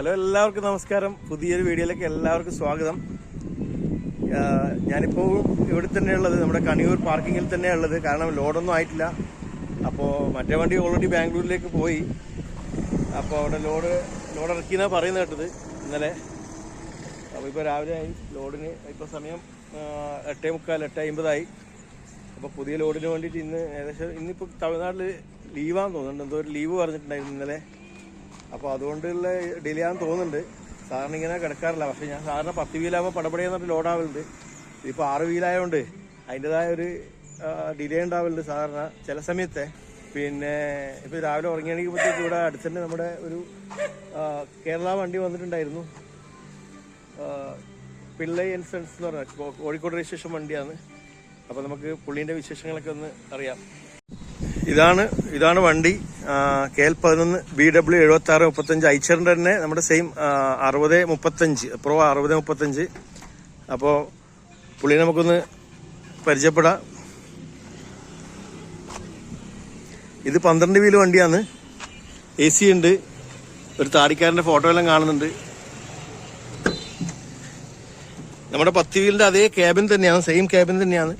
Hello, എല്ലാവർക്കും നമസ്കാരം. പുതിയൊരു വീഡിയോയിലേക്ക് എല്ലാവർക്കും സ്വാഗതം. ഞാനിപ്പോൾ ഇവിടെ തന്നെയുള്ളത് നമ്മുടെ കണിയൂർ പാർക്കിങ്ങിൽ തന്നെയുള്ളത്. കാരണം ലോഡൊന്നും ആയിട്ടില്ല. അപ്പോൾ മറ്റേ വണ്ടി ഓൾറെഡി ബാംഗ്ലൂരിലേക്ക് പോയി. അപ്പോൾ അവിടെ ലോഡ് ഇറക്കിയെന്നാണ് പറയുന്നത് കേട്ടത് ഇന്നലെ. അപ്പോൾ ഇപ്പോൾ രാവിലെ ആയി ലോഡിന്. ഇപ്പോൾ സമയം 8:45 8:50 അപ്പോൾ പുതിയ ലോഡിന് വേണ്ടിയിട്ട് ഇന്നിപ്പോൾ തമിഴ്നാട്ടിൽ ലീവാന്ന് തോന്നുന്നുണ്ട്. എന്തോ ഒരു ലീവ് പറഞ്ഞിട്ടുണ്ടായിരുന്നു ഇന്നലെ. അപ്പോൾ അതുകൊണ്ടുള്ള ഡിലേ ആണെന്ന് തോന്നുന്നുണ്ട്. സാറിന് ഇങ്ങനെ കിടക്കാറില്ല. പക്ഷേ ഞാൻ സാറിന് 10 വീലാകുമ്പോൾ പടപടയെന്നിട്ട് ലോഡാവലുണ്ട്. ഇതിപ്പോൾ 6 വീലായതുകൊണ്ട് അതിൻ്റെതായ ഒരു ഡിലേ ഉണ്ടാവലുണ്ട് സാധാരണ ചില സമയത്തെ. പിന്നെ ഇപ്പോൾ രാവിലെ ഉറങ്ങിയാണെങ്കിൽ ഇവിടെ അടുത്തന്നെ നമ്മുടെ ഒരു കേരള വണ്ടി വന്നിട്ടുണ്ടായിരുന്നു. പിള്ളൈ ആൻഡ് സൺസ് എന്ന് പറഞ്ഞാൽ കോഴിക്കോട് രജിസ്ട്രേഷൻ വണ്ടിയാണ്. അപ്പോൾ നമുക്ക് പുള്ളീൻ്റെ വിശേഷങ്ങളൊക്കെ ഒന്ന് അറിയാം. ഇതാണ് വണ്ടി. KL 11 BW 7635 ഐച്ചറിൻ്റെ തന്നെ നമ്മുടെ സെയിം 6035 പ്രോ 6035. അപ്പോൾ പുള്ളി നമുക്കൊന്ന് പരിചയപ്പെടാം. ഇത് 12 വീല് വണ്ടിയാണ്. AC ഉണ്ട്. ഒരു താടിക്കാരൻ്റെ ഫോട്ടോ എല്ലാം കാണുന്നുണ്ട്. നമ്മുടെ 10 വീലിൻ്റെ അതേ ക്യാബിൻ തന്നെയാണ്, സെയിം ക്യാബിൻ തന്നെയാണ്.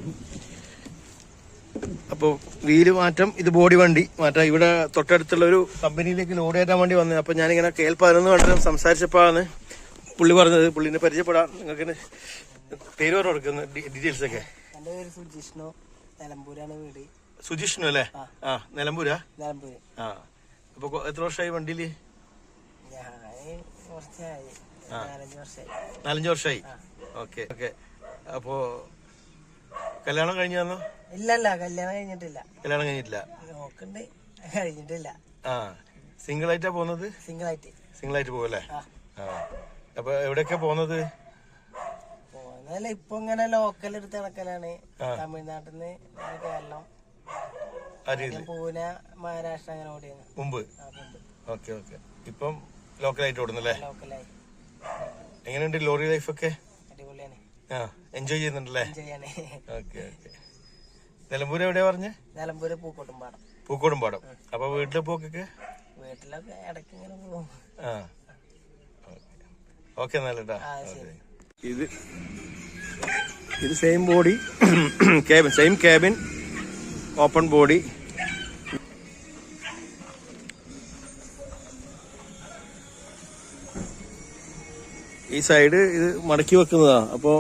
അപ്പോൾ വീല് മാറ്റം, ഇത് ബോഡി വണ്ടി മാറ്റാം. ഇവിടെ തൊട്ടടുത്തുള്ള ഒരു കമ്പനിയിലേക്ക് ലോഡ് കയറ്റാൻ വേണ്ടി വന്നത്. അപ്പോൾ ഞാനിങ്ങനെ KL 11 കണ്ടിട്ട് സംസാരിച്ചപ്പോഴാണ് പുള്ളി പറഞ്ഞത്. പുള്ളിനെ പരിചയപ്പെടാം. നിങ്ങൾക്ക് പേര് പറഞ്ഞു കൊടുക്കുന്ന ഡീറ്റെയിൽസ് ഒക്കെ. എൻ്റെ പേര് സുജിഷ്ണു, നിലമ്പൂരാണ് വീട്. സുജിഷ്ണു അല്ലേ? നിലമ്പൂരാ? നിലമ്പൂര്. അപ്പോൾ എത്ര വർഷമായി വണ്ടിയിൽ? ഞാൻ കുറച്ചായി, 4-5 വർഷമായി. ഓക്കെ. അപ്പോൾ കല്യാണം കഴിഞ്ഞാന്നോ? ഇല്ലല്ല, കല്യാണം കഴിഞ്ഞിട്ടില്ല. നോക്കണ്ട്, കഴിഞ്ഞിട്ടില്ല. സിംഗിൾ ആയിട്ടാ പോകുന്നത്? സിംഗിൾ ആയിട്ട് പോവല്ലേ? അപ്പൊ എവിടെയൊക്കെ പോകുന്നത്? ഇപ്പൊ ഇങ്ങനെ ലോക്കൽ എടുത്ത് നടക്കലാണ്. തമിഴ്നാട്ടിൽ നിന്ന് കേരളം, പൂന, മഹാരാഷ്ട്ര അങ്ങനെ ഓടിയാണ് മുമ്പ്. ഓക്കെ. ഇപ്പം ലോക്കലായിട്ട് ഓടുന്നല്ലേ? ലോക്കലായി. എങ്ങനെയുണ്ട് ലോറി ലൈഫ് ഒക്കെ? അടിപൊളിയാണ്. എൻജോയ് ചെയ്യുന്നുണ്ടല്ലേ? ഓക്കെ. നിലമ്പൂര് എവിടെയാ പറഞ്ഞേ? നിലമ്പൂര് പൂക്കോടുംപാടം. അപ്പൊ വീട്ടിലെ പോക്കൊക്കെ? വീട്ടിലൊക്കെ ഇടയ്ക്ക് ഇങ്ങനെ പോകും. ഓക്കെ നല്ലട്ടാ. ഇത് same body, same cabin, open body. ഈ സൈഡ് ഇത് മടക്കി വെക്കുന്നതാ. അപ്പോൾ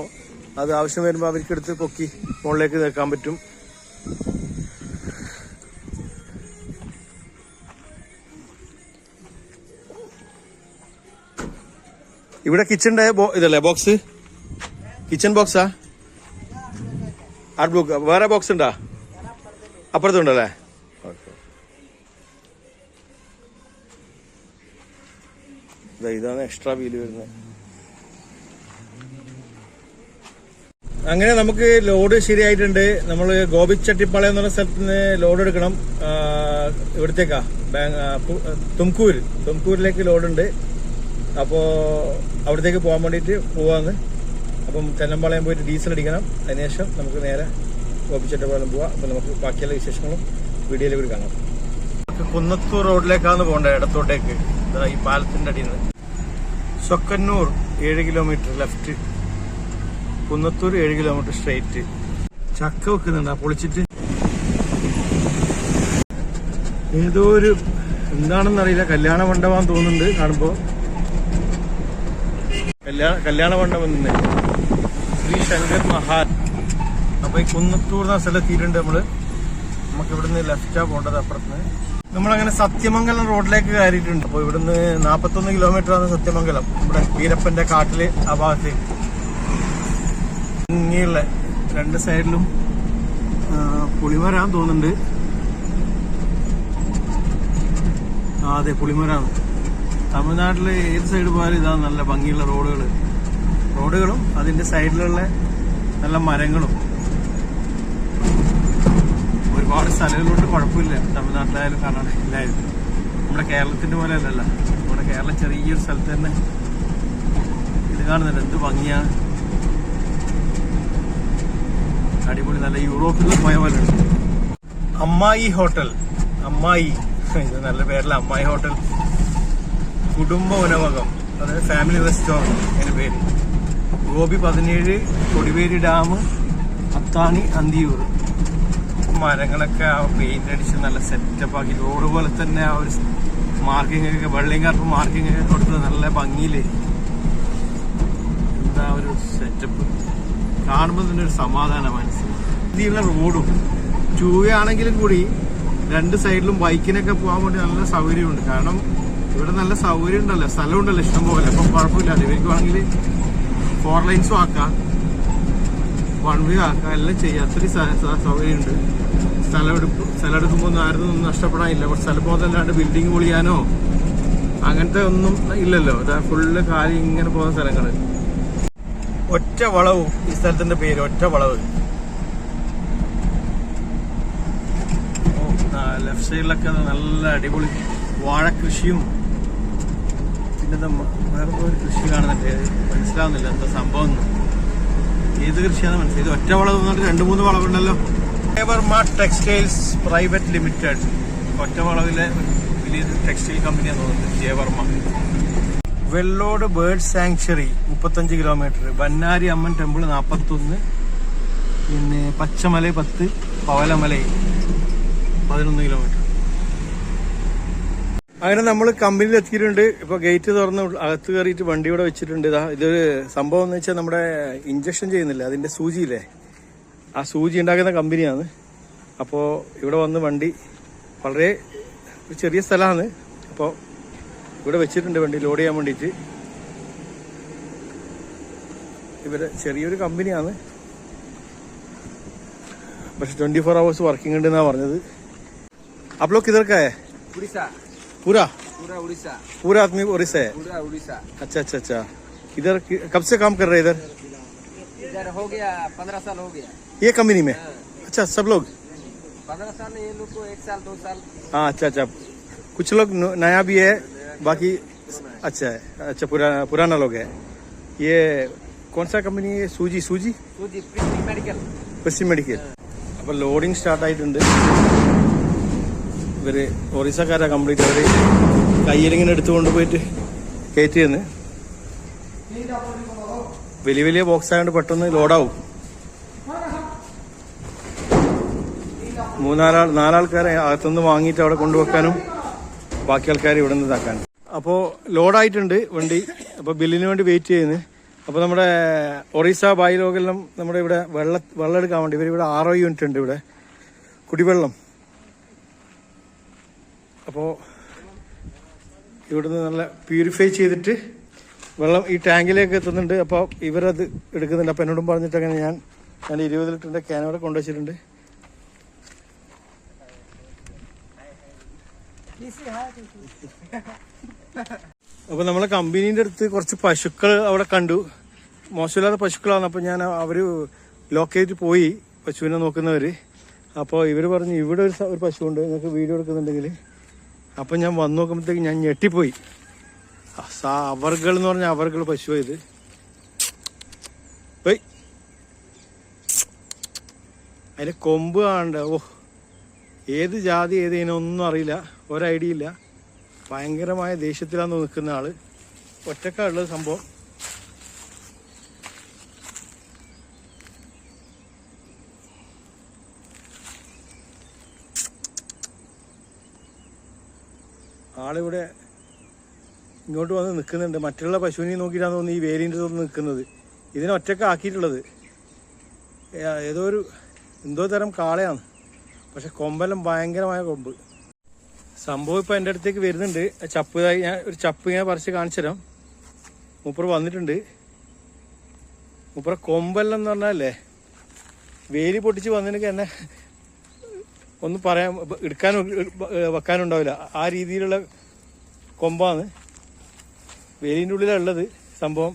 അത് ആവശ്യം വരുമ്പോൾ അവർക്ക് എടുത്ത് പൊക്കി മുകളിലേക്ക് വെക്കാൻ പറ്റും. ഇവിടെ കിച്ചന്റെ ഇതല്ലേ ബോക്സ്? കിച്ചൺ ബോക്സാ? Art block. വേറെ ബോക്സ് ഉണ്ടാ? അപ്പുറത്തുണ്ടല്ലേ? ഓക്കെ. ഇതാണ് എക്സ്ട്രാ വീല് വരുന്നത്. അങ്ങനെ നമുക്ക് ലോഡ് ശരിയായിട്ടുണ്ട്. നമ്മൾ ഗോപിച്ചട്ടിപ്പാളയം എന്ന് പറഞ്ഞ സ്ഥലത്ത് നിന്ന് ലോഡ് എടുക്കണം. ഇവിടത്തേക്കാ തുംകൂരിലേക്ക് ലോഡുണ്ട്. അപ്പോൾ അവിടത്തേക്ക് പോകാൻ വേണ്ടിയിട്ട് പോവാന്ന്. അപ്പം ചെന്നമ്പാളയം പോയിട്ട് ഡീസൽ അടിക്കണം. അതിനുശേഷം നമുക്ക് നേരെ ഗോപിച്ചട്ടിപ്പാളയം പോവാം. അപ്പം നമുക്ക് ബാക്കിയുള്ള വിശേഷങ്ങളും വീഡിയോയിൽ കൂടി കാണാം. കുന്നത്തൂർ റോഡിലേക്കാണ് പോകേണ്ടത്, ഇടത്തോട്ടേക്ക്. ഈ പാലത്തിന്റെ അടിയിൽ നിന്ന് ചൊക്കന്നൂർ 7 kilometre left, Kunnathur 7 kilometre straight. ചക്ക വെക്കുന്നുണ്ട് പൊളിച്ചിട്ട്. ഏതോ ഒരു എന്താണെന്നറിയില്ല, കല്യാണ മണ്ഡപം തോന്നുന്നുണ്ട് കാണുമ്പോ. കല്യാണ മണ്ഡപം തന്നെ, ശ്രീ ശങ്കർ മഹാൽ. അപ്പൊ ഈ കുന്നത്തൂർ എന്ന സ്ഥലത്തെത്തിയിട്ടുണ്ട് നമുക്ക് ഇവിടുന്ന് ലെഫ്റ്റാ പോകേണ്ടത്. അപ്പുറത്തുനിന്ന് നമ്മളങ്ങനെ സത്യമംഗലം റോഡിലേക്ക് കയറിയിട്ടുണ്ട്. അപ്പൊ ഇവിടുന്ന് 41 കിലോമീറ്റർ ആണ് സത്യമംഗലം. ഇവിടെ വീരപ്പന്റെ കാട്ടില് ആ ഭാഗത്ത് ഇങ്ങനെയുള്ള 2 സൈഡിലും പുളിമരാന്ന് തോന്നുന്നുണ്ട്. അതെ, പുളിമരാണ്. തമിഴ്നാട്ടില് ഏത് സൈഡ് പോയാലും ഇതാണ് നല്ല ഭംഗിയുള്ള റോഡുകളും അതിന്റെ സൈഡിലുള്ള നല്ല മരങ്ങളും. ഒരുപാട് സ്ഥലങ്ങളുണ്ട്, കുഴപ്പമില്ല. തമിഴ്നാട്ടിലായാലും കർണാടകയിലായാലും. നമ്മുടെ കേരളത്തിന്റെ പോലെ അല്ലല്ലോ. നമ്മുടെ കേരളം ചെറിയൊരു സ്ഥലത്ത് തന്നെ ഇത് കാണുന്നുണ്ട്. എന്ത് ഭംഗിയാണ്, അടിപൊളി. നല്ല യൂറോപ്പിൽ പോയ പോലെ. അമ്മായി ഹോട്ടൽ, ഇത് നല്ല പേരല്ല, അമ്മായി ഹോട്ടൽ. കുടുംബ ഉണവകം. അതായത് ഫാമിലി റെസ്റ്റോറൻറ്റ് അതിൻ്റെ പേര്. ഗോപി 17, കൊടിവേരി ഡാം, അത്താണി, അന്തിയൂർ. മരങ്ങളൊക്കെ പെയിന്റ് അടിച്ച് നല്ല സെറ്റപ്പ് ആക്കി റോഡ് പോലെ തന്നെ ആ ഒരു മാർക്കിംഗ് ഒക്കെ വെള്ളയും മാർക്കിംഗ് ഒക്കെ കൊടുത്ത് നല്ല ഭംഗിയില്. എന്താ ഒരു സെറ്റപ്പ് കാണുമ്പോൾ തന്നെ ഒരു സമാധാനം മനസ്സിൽ. ഇതിലുള്ള റോഡും 2 ആണെങ്കിലും കൂടി 2 സൈഡിലും ബൈക്കിനൊക്കെ പോകാൻ വേണ്ടി നല്ല സൗകര്യമുണ്ട്. കാരണം ഇവിടെ നല്ല സൗകര്യം ഉണ്ടല്ലോ, സ്ഥലമുണ്ടല്ലോ ഇഷ്ടംപോലെ. അപ്പം കുഴപ്പമില്ല. ഇവർക്ക് വേണമെങ്കിൽ 4 ലൈൻസും ആക്കാം, 1 വേ ആക്കാം, എല്ലാം ചെയ്യാം. അത്രയും സൗകര്യമുണ്ട്. സ്ഥലം എടുക്കുമ്പോൾ ആരും ഒന്നും നഷ്ടപ്പെടാനില്ല. പക്ഷെ സ്ഥലം പോകത്തല്ലാണ്ട് ബിൽഡിംഗ് പൊളിയാനോ അങ്ങനത്തെ ഒന്നും ഇല്ലല്ലോ. അതാ ഫുള്ള് കാലി ഇങ്ങനെ പോകുന്ന സ്ഥലങ്ങൾ. ഒറ്റ വളവും ഈ സ്ഥലത്തിന്റെ പേര് ഒറ്റ വളവ്. ലെഫ്റ്റ് സൈഡിലൊക്കെ നല്ല അടിപൊളി വാഴക്കൃഷിയും പിന്നെ വേറെ ഒരു കൃഷി കാണുന്നുണ്ട്, മനസ്സിലാവുന്നില്ല എന്താ സംഭവം ഒന്നും. ഏത് കൃഷിയാണെന്ന് മനസ്സിലായി. ഇത് ഒറ്റ വളവ് വന്നിട്ട് 2-3 വളവുണ്ടല്ലോ. ജയവർമ്മ ടെക്സ്റ്റൈൽസ് പ്രൈവറ്റ് ലിമിറ്റഡ്, ഒറ്റ വളവിലെ വലിയ ടെക്സ്റ്റൈൽ കമ്പനിയാണെന്ന് തോന്നുന്നത് ജയവർമ്മ. വെള്ളോട് ബേർഡ് സാങ്ച്വറി 35 കിലോമീറ്റർ, ബന്നാരി അമ്മൻ ടെമ്പിൾ 41, പിന്നെ പച്ചമല 10, പവലമല 11 കിലോമീറ്റർ. അങ്ങനെ നമ്മൾ കമ്പനിയിൽ എത്തിയിട്ടുണ്ട്. ഇപ്പൊ ഗേറ്റ് തുറന്ന് അകത്ത് കയറിയിട്ട് വണ്ടി ഇവിടെ വെച്ചിട്ടുണ്ട്. ഇതൊരു സംഭവം എന്ന് വെച്ചാൽ നമ്മുടെ ഇഞ്ചക്ഷൻ ചെയ്യുന്നില്ല, അതിന്റെ സൂചിയില്ലേ, ആ സൂചി ഉണ്ടാക്കുന്ന കമ്പനിയാണ്. അപ്പോൾ ഇവിടെ വന്ന് വണ്ടി വളരെ ഒരു ചെറിയ സ്ഥലമാണ്. അപ്പോൾ ഇവിടെ വെച്ചിട്ടുണ്ട് വണ്ടി ലോഡ് ചെയ്യാൻ വേണ്ടിയിട്ട്. ഇവര് ചെറിയൊരു കമ്പനിയാണ്, പക്ഷെ 24 hours വർക്കിംഗ് ഉണ്ട് എന്നാണ് പറഞ്ഞത്. आप लोग किधर का है? उड़ीसा। पूरा पूरा उड़ीसा। पूरा आदमी उड़ीसा है? पूरा उड़ीसा। अच्छा। इधर कब से काम कर रहे हैं इधर? इधर हो गया 15 साल हो गया ये कंपनी में? अच्छा, सब लोग 15 साल। ये लोग को 1 साल 2 साल। हाँ, अच्छा। कुछ लोग नया भी है, बाकी अच्छा है। अच्छा, पुराना लोग है। ये कौन सा कंपनी है? सूजी प्रिस्टी मेडिकल. അപ്പോൾ ലോഡിങ് സ്റ്റാർട്ട് ആയിട്ടുണ്ട്. ഇവര് ഒറീസക്കാരാ കംപ്ലീറ്റ്. അവര് കയ്യിലിങ്ങനെ എടുത്തുകൊണ്ട് പോയിട്ട് കയറ്റി തന്ന്. വലിയ ബോക്സ് ആയതുകൊണ്ട് പെട്ടെന്ന് ലോഡാവും. 4 ആൾക്കാരെ അകത്തുനിന്ന് വാങ്ങിയിട്ട് അവിടെ കൊണ്ടുവെക്കാനും ബാക്കി ആൾക്കാരെ ഇവിടെ നിന്ന് ഇതാക്കാനും. അപ്പോൾ ലോഡായിട്ടുണ്ട് വണ്ടി. അപ്പോൾ ബില്ലിന് വേണ്ടി വെയിറ്റ് ചെയ്യുന്നു. അപ്പോൾ നമ്മുടെ ഒറീസ ബായിലോകെല്ലാം നമ്മുടെ ഇവിടെ വെള്ളം എടുക്കാൻ വേണ്ടി ഇവരിവിടെ 6 യൂണിറ്റ് ഉണ്ട് ഇവിടെ കുടിവെള്ളം. അപ്പോൾ ഇവിടുന്ന് നല്ല പ്യൂരിഫൈ ചെയ്തിട്ട് വെള്ളം ഈ ടാങ്കിലേക്ക് എത്തുന്നുണ്ട്. അപ്പോൾ ഇവരത് എടുക്കുന്നുണ്ട്. അപ്പോൾ എന്നോടും പറഞ്ഞിട്ട് അങ്ങനെ ഞാൻ 20 ലിറ്ററിൻ്റെ ക്യാനോടെ കൊണ്ടുവച്ചിട്ടുണ്ട്. അപ്പോൾ നമ്മളെ കമ്പനീൻ്റെ അടുത്ത് കുറച്ച് പശുക്കൾ അവിടെ കണ്ടു. മോശമില്ലാത്ത പശുക്കളാണ്. അപ്പോൾ ഞാൻ അവർ ലൊക്കേറ്റ് പോയി പശുവിനെ നോക്കുന്നവർ. അപ്പോൾ ഇവർ പറഞ്ഞു ഇവിടെ ഒരു പശുവുണ്ട്, നിങ്ങൾക്ക് വീഡിയോ എടുക്കുന്നുണ്ടെങ്കിൽ. അപ്പം ഞാൻ വന്ന് നോക്കുമ്പോഴത്തേക്ക് ഞാൻ ഞെട്ടിപ്പോയി. അവർകൾ എന്ന് പറഞ്ഞാൽ അവർകൾ പശുവാണ് ഇത്. പോയി അതിൻ്റെ കൊമ്പ് കാണണ്ട. ഏത് ജാതി ഏത് ഇനമൊന്നും അറിയില്ല, ഒരൈഡിയ ഇല്ല. ഭയങ്കരമായ ദേഷ്യത്തിലാന്ന് നിൽക്കുന്ന ആള്. ഒറ്റക്കാളുള്ളത് സംഭവം. ആളിവിടെ ഇങ്ങോട്ട് വന്ന് നിൽക്കുന്നുണ്ട്. മറ്റുള്ള പശുവിനെ നോക്കിയിട്ടാണ് തോന്നുന്നു ഈ വേലിൻ്റെ തോന്ന് നിൽക്കുന്നത്. ഇതിനെ ഒറ്റക്കാക്കിയിട്ടുള്ളത് എന്തോ തരം കാളയാണ്. പക്ഷെ കൊമ്പെല്ലാം ഭയങ്കരമായ കൊമ്പ്. സംഭവം ഇപ്പം എൻ്റെ അടുത്തേക്ക് വരുന്നുണ്ട്. ചപ്പുതായി ഞാൻ ഒരു ചപ്പ് ഇങ്ങനെ പറിച്ച് കാണിച്ചു തരാം. മൂപ്പർ വന്നിട്ടുണ്ട്. മൂപ്പറ കൊമ്പെല്ലാം എന്ന് പറഞ്ഞാലേ വേലി പൊട്ടിച്ച് വന്നിട്ട് എന്നെ ഒന്നും പറയാൻ വെക്കാനുണ്ടാവില്ല. ആ രീതിയിലുള്ള കൊമ്പാണ് വേലിൻ്റെ ഉള്ളിലുള്ളത്. സംഭവം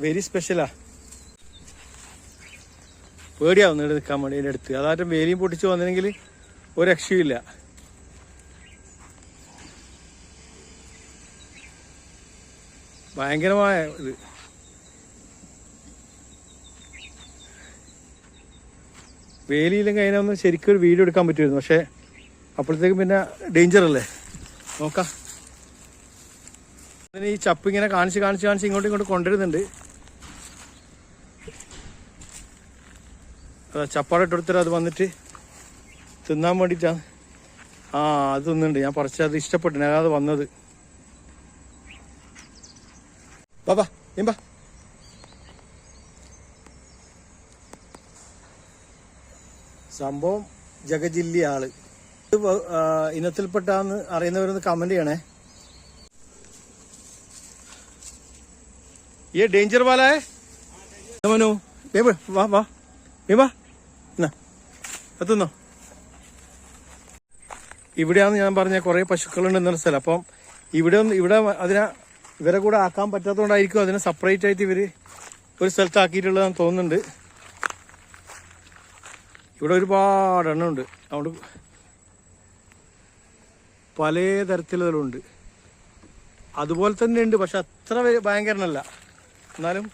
വെരി സ്പെഷ്യലാ. പേടിയാവുന്നു ഇവിടെ നിൽക്കാൻ വേണ്ടി എൻ്റെ അടുത്ത്. അതായിട്ടും വേലിയും പൊട്ടിച്ച് വന്നില്ലെങ്കിൽ ഒരു രക്ഷയുമില്ല. ഭയങ്കരമായ ഇത്. വേലിയില്ലെങ്കിൽ അതിനൊന്ന് ശരിക്കും ഒരു വീഡിയോ എടുക്കാൻ പറ്റുമായിരുന്നു. പക്ഷേ അപ്പോഴത്തേക്കും പിന്നെ ഡേഞ്ചർ അല്ലേ. നോക്കാം. ഈ ചപ്പ് ഇങ്ങനെ കാണിച്ച് ഇങ്ങോട്ട് കൊണ്ടുവരുന്നുണ്ട്. ചപ്പാട് ഇട്ടെടുത്തിട്ട് അത് വന്നിട്ട് തിന്നാൻ വേണ്ടിയിട്ടാണ്. അത് തിന്നുന്നുണ്ട്. ഞാൻ പറിച്ചത് ഇഷ്ടപ്പെട്ടു. ഞാൻ അത് വന്നത്. ബാബാ നീമ്പാ. സംഭവം ജഗജില്ലി ആള്. ഇനത്തിൽപ്പെട്ടാന്ന് അറിയുന്നവരൊന്ന് കമന്റ് ചെയ്യണേ. ये डेंजर वाला है मनु. वाह वाह वाह ना എത്തുന്നോ. ഇവിടെയാണ് ഞാൻ പറഞ്ഞ കുറെ പശുക്കളുണ്ട് എന്നൊരു സ്ഥലം. അപ്പം ഇവിടെ ഇവരെ കൂടെ ആക്കാൻ പറ്റാത്തതുകൊണ്ടായിരിക്കും അതിനെ സെപ്പറേറ്റ് ആയിട്ട് ഇവര് ഒരു സ്ഥലത്ത് ആക്കിയിട്ടുള്ളതെന്ന് തോന്നുന്നുണ്ട്. ഇവിടെ ഒരുപാട് എണ്ണം ഉണ്ട്. അതുകൊണ്ട് പല തരത്തിലുണ്ട്. അതുപോലെ തന്നെ ഉണ്ട്, പക്ഷെ അത്ര ഭയങ്കരനല്ല. എന്നാലും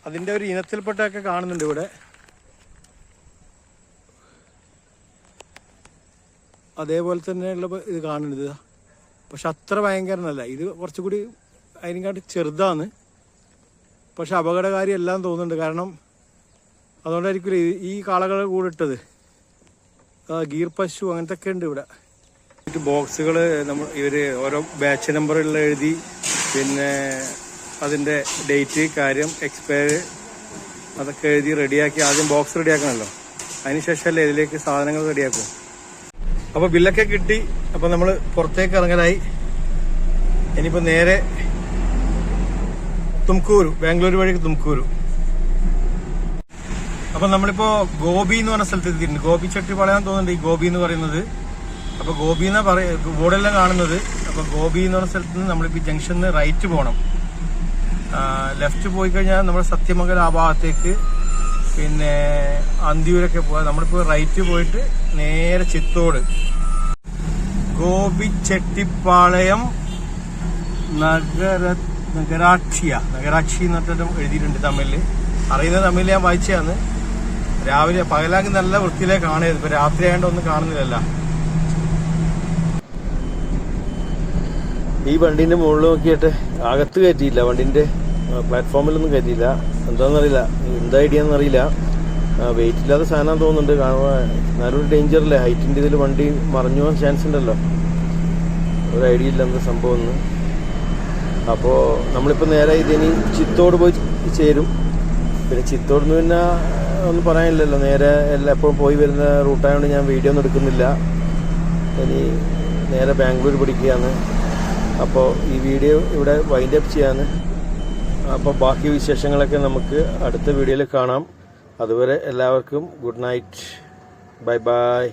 അതിൻ്റെ ഒരു ഇനത്തിൽപ്പെട്ടൊക്കെ കാണുന്നുണ്ട് ഇവിടെ. അതേപോലെ തന്നെയുള്ള ഇത് കാണുന്നത്, പക്ഷെ അത്ര ഭയങ്കരനല്ല. ഇത് കുറച്ചുകൂടി അതിനെക്കാട്ടി ചെറുതാണ്, പക്ഷെ അപകടകാരി എല്ലാം തോന്നുന്നുണ്ട്. കാരണം അതുകൊണ്ടായിരിക്കില്ല ഈ കാളകളെ കൂടെ ഇട്ടത്. ഗീർ പശു അങ്ങനത്തെ ഒക്കെ ഉണ്ട് ഇവിടെ. ബോക്സുകൾ ഇവർ ഓരോ ബാച്ച് നമ്പറുള്ള എഴുതി, പിന്നെ അതിൻ്റെ ഡേറ്റ്, കാര്യം, എക്സ്പയർ അതൊക്കെ എഴുതി റെഡിയാക്കി. ആദ്യം ബോക്സ് റെഡിയാക്കണമല്ലോ, അതിനുശേഷമല്ലേ ഇതിലേക്ക് സാധനങ്ങൾ റെഡിയാക്കും. അപ്പോൾ ബില്ലൊക്കെ കിട്ടി. അപ്പോൾ നമ്മൾ പുറത്തേക്ക് ഇറങ്ങലായി. ഇനിയിപ്പോൾ നേരെ തുംകൂരു, ബാംഗ്ലൂർ വഴി തുംകൂരു. അപ്പം നമ്മളിപ്പോൾ ഗോപി എന്ന് പറഞ്ഞ സ്ഥലത്ത് എത്തിയിട്ടുണ്ട്. ഗോപി ചെട്ടിപ്പാളയം തോന്നുന്നുണ്ട് ഈ ഗോപി എന്ന് പറയുന്നത്. അപ്പോൾ ഗോപി എന്നാ ബോർഡെല്ലാം കാണുന്നത്. അപ്പോൾ ഗോപി എന്ന് പറഞ്ഞ സ്ഥലത്ത് നിന്ന് നമ്മളിപ്പോൾ ജംഗ്ഷനിൽ നിന്ന് റൈറ്റ് പോകണം. ലെഫ്റ്റ് പോയി കഴിഞ്ഞാൽ നമ്മുടെ സത്യമംഗലം ആ ഭാഗത്തേക്ക്, പിന്നെ അന്തിയൂരൊക്കെ പോകാം. നമ്മളിപ്പോൾ റൈറ്റ് പോയിട്ട് നേരെ ചിത്തോട്. ഗോപി ചെട്ടിപ്പാളയം നഗരാക്ഷി എന്ന് പറഞ്ഞിട്ടും എഴുതിയിട്ടുണ്ട് തമിഴിൽ. അറിയുന്ന തമിഴിൽ ഞാൻ വായിച്ചതാണ്. രാവിലെ പകലാക്കി നല്ല വൃത്തിയിലേക്ക് കാണരുത്. ഇപ്പൊ രാത്രി ആയതുകൊണ്ട് ഒന്നും കാണുന്നില്ലല്ലോ. ഈ വണ്ടീന്റെ മുകളിൽ നോക്കിയിട്ട് അകത്ത് കയറ്റിയില്ല, വണ്ടിന്റെ പ്ലാറ്റ്ഫോമിലൊന്നും കയറ്റിയില്ല. എന്താണെന്നറിയില്ല, എന്താ ഐഡിയ എന്നറിയില്ല. വെയിറ്റ് ഇല്ലാത്ത സാധനം തോന്നുന്നുണ്ട്. നല്ലൊരു ഡേഞ്ചറല്ലേ, ഹൈറ്റിന്റെ ഇതിൽ വണ്ടി മറിഞ്ഞു പോകാൻ ചാൻസ് ഉണ്ടല്ലോ. ഒരു ഐഡിയ ഇല്ല എന്താ സംഭവം എന്ന്. അപ്പോൾ നമ്മളിപ്പോൾ നേരെ ഇതിനി ചിത്തോട് പോയി ചേരും. പിന്നെ ചിത്തോട് നിന്ന് പിന്നെ ഒന്നും പറയാനില്ലല്ലോ, നേരെ എപ്പോഴും പോയി വരുന്ന റൂട്ടായതുകൊണ്ട് ഞാൻ വീഡിയോ ഒന്നും എടുക്കുന്നില്ല. ഇനി നേരെ ബാംഗ്ലൂർ പിടിക്കുകയാണ്. അപ്പോൾ ഈ വീഡിയോ ഇവിടെ വൈൻഡ് അപ്പ് ചെയ്യാണ്. അപ്പോൾ ബാക്കി വിശേഷങ്ങളൊക്കെ നമുക്ക് അടുത്ത വീഡിയോയിൽ കാണാം. അതുവരെ എല്ലാവർക്കും ഗുഡ് നൈറ്റ്, ബൈ ബൈ.